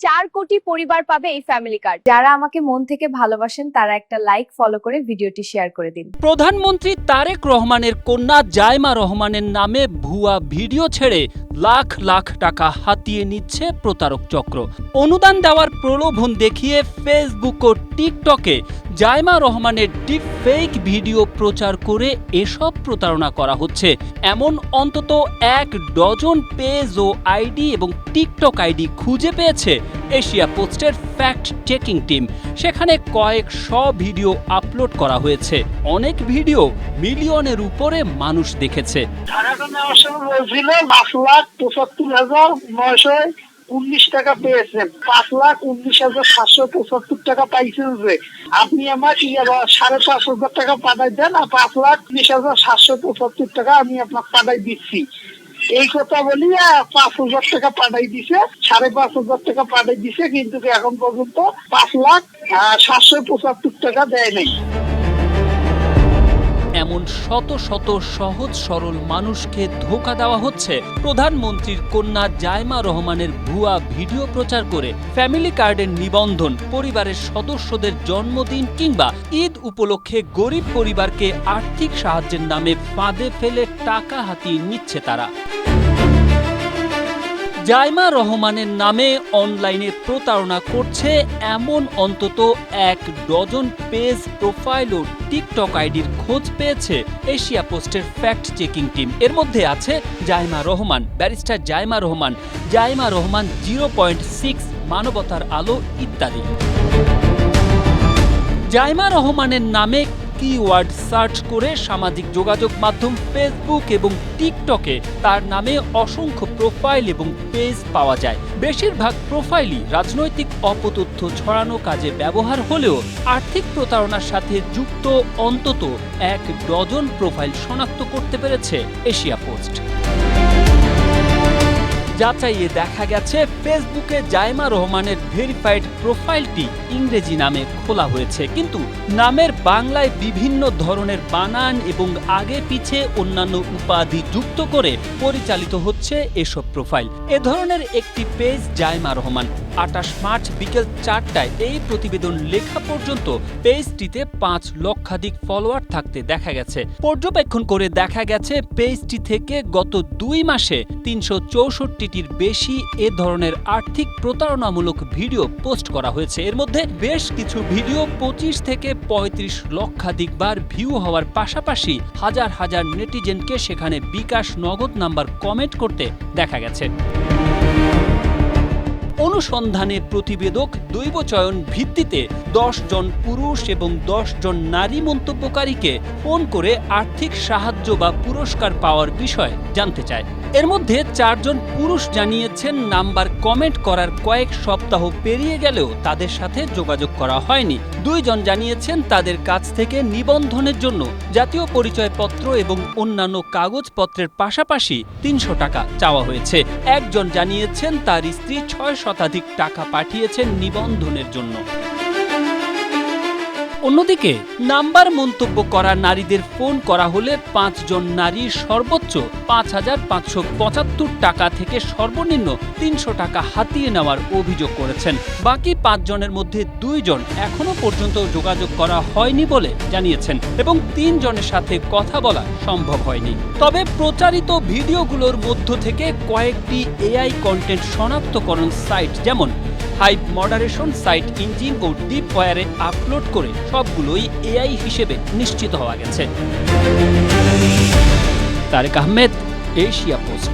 4 কোটি পরিবার পাবে এই ফ্যামিলি কার্ড। যারা আমাকে মন থেকে ভালোবাসেন তারা একটা লাইক, ফলো করে ভিডিওটি শেয়ার করে দিন। প্রধানমন্ত্রী তারেক রহমানের কন্যা জাইমা রহমানের নামে ভুয়া ভিডিও ছেড়ে লাখ লাখ টাকা হাতিয়ে নিচ্ছে প্রতারক চক্র। অনুদান দেওয়ার প্রলোভন দেখিয়ে ফেসবুক ও টিকটকে জাইমা রহমানের ডিপ ফেক ভিডিও প্রচার করে এসব প্রতারণা করা হচ্ছে। এমন অন্তত 1 ডজন পেজ ও আইডি এবং টিকটক আইডি খুঁজে পেয়েছে এশিয়া পোস্টের ফ্যাক্ট চেকিং টিম। সেখানে কয়েকশ ভিডিও আপলোড করা হয়েছে। অনেক ভিডিও মিলিয়নের উপরে মানুষ দেখেছে। 5,75,919 টাকা পেয়েছেন, 5,19,775 টাকা পাইছেন। যে আপনি আমার 5,500 টাকা পাঠাই দেন, আর 5,19,775 টাকা আমি আপনাকে পাঠাই দিচ্ছি। এই কথা বলি 5,000 টাকা পাঠাই দিছে, 5,500 টাকা পাঠাই দিছে, কিন্তু এখন পর্যন্ত 5,775 টাকা দেয় নাই। এমন শত শত সহজ সরল মানুষকে ধোঁকা দেওয়া হচ্ছে প্রধানমন্ত্রীর কন্যা জাইমা রহমানের ভুয়া ভিডিও প্রচার করে। ফ্যামিলি কার্ডের নিবন্ধন, পরিবারের সদস্যদের জন্মদিন কিংবা ঈদ উপলক্ষে গরিব পরিবারকে আর্থিক সাহায্যের নামে ফাঁদে ফেলে টাকা হাতিয়ে নিচ্ছে তারা। জাইমা রহমানের নামে অনলাইনে প্রতারণা করছে এমন অন্তত 1 ডজন পেজ, প্রোফাইল ও টিকটক আইডির খোঁজ পেয়েছে এশিয়া পোস্টের ফ্যাক্ট চেকিং টিম। এর মধ্যে আছে জাইমা রহমান, ব্যারিস্টার জাইমা রহমান, জাইমা রহমান 0.6, মানবতার আলো ইত্যাদি। জাইমা রহমানের নামে কিওয়ার্ড সার্চ করে সামাজিক যোগাযোগ মাধ্যম ফেসবুক এবং টিকটকে তার নামে অসংখ্য প্রোফাইল এবং পেজ পাওয়া যায়। বেশিরভাগ প্রোফাইলই রাজনৈতিক অপতথ্য ছড়ানো কাজে ব্যবহার হলেও আর্থিক প্রতারণার সাথে যুক্ত অন্তত 1 ডজন প্রোফাইল শনাক্ত করতে পেরেছে এশিয়া পোস্ট। যাচাইয়ে দেখা গেছে ফেসবুকে জাইমা রহমানের ভেরিফাইড প্রোফাইলটি ইংরেজি নামে খোলা হয়েছে, কিন্তু নামের বাংলায় বিভিন্ন ধরনের বানান এবং আগে পিছে অন্যান্য উপাধি যুক্ত করে পরিচালিত হচ্ছে এসব প্রোফাইল। এ ধরনের একটি পেজ জাইমা রহমান। 28 মার্চ বিকেল 4টায় এই প্রতিবেদন লেখা পর্যন্ত পেজটিতে 5 লক্ষাধিক ফলোয়ার থাকতে দেখা গেছে। পর্যবেক্ষণ করে দেখা গেছে পেজটি থেকে গত 2 মাসে 364টির বেশি এ ধরনের আর্থিক প্রতারণামূলক ভিডিও পোস্ট করা হয়েছে। এর মধ্যে বেশ কিছু ভিডিও 25 থেকে 35 লক্ষাধিক বার ভিউ হওয়ার পাশাপাশি হাজার হাজার নেটিজেনকে সেখানে বিকাশ নগদ নাম্বার কমেন্ট করতে দেখা গেছে। অনুসন্ধানে প্রতিবেদক দৈব চয়ন ভিত্তিতে 10 জন পুরুষ এবং 10 জন নারী মন্তব্যকারীকে ফোন করে আর্থিক সাহায্য বা পুরস্কার পাওয়ার বিষয় জানতে চায়। এর মধ্যে 4 জন পুরুষ জানিয়েছেন নাম্বার কমেন্ট করার কয়েক সপ্তাহ পেরিয়ে গেলেও তাদের সাথে যোগাযোগ করা হয়নি। 2 জন জানিয়েছেন তাদের কাছ থেকে নিবন্ধনের জন্য জাতীয় পরিচয়পত্র এবং অন্যান্য কাগজপত্রের পাশাপাশি 300 টাকা চাওয়া হয়েছে। 1 জন জানিয়েছেন তার স্ত্রী 6 শতাধিক টাকা পাঠিয়েছেন নিবন্ধনের জন্য। অন্যদিকে নাম্বার মন্তব্য করা নারীদের ফোন করা হলে 5 জন নারী সর্বোচ্চ 5,575 টাকা থেকে সর্বনিম্ন 300 টাকা হাতিয়ে নেওয়ার অভিযোগ করেছেন। বাকি 5 জনের মধ্যে 2 জন এখনো পর্যন্ত যোগাযোগ করা হয়নি বলে জানিয়েছেন এবং 3 জনের সাথে কথা বলা সম্ভব হয়নি। তবে প্রচারিত ভিডিওগুলোর মধ্য থেকে কয়েকটি এআই কন্টেন্ট শনাক্তকরণ সাইট যেমন হাইপ মডারেশন সাইট ইঞ্জিন ও ডিপ ওয়ারে আপলোড করে সবগুলোই এআই হিসেবে নিশ্চিত হওয়া গেছে। Tarek Ahmed, Asia post.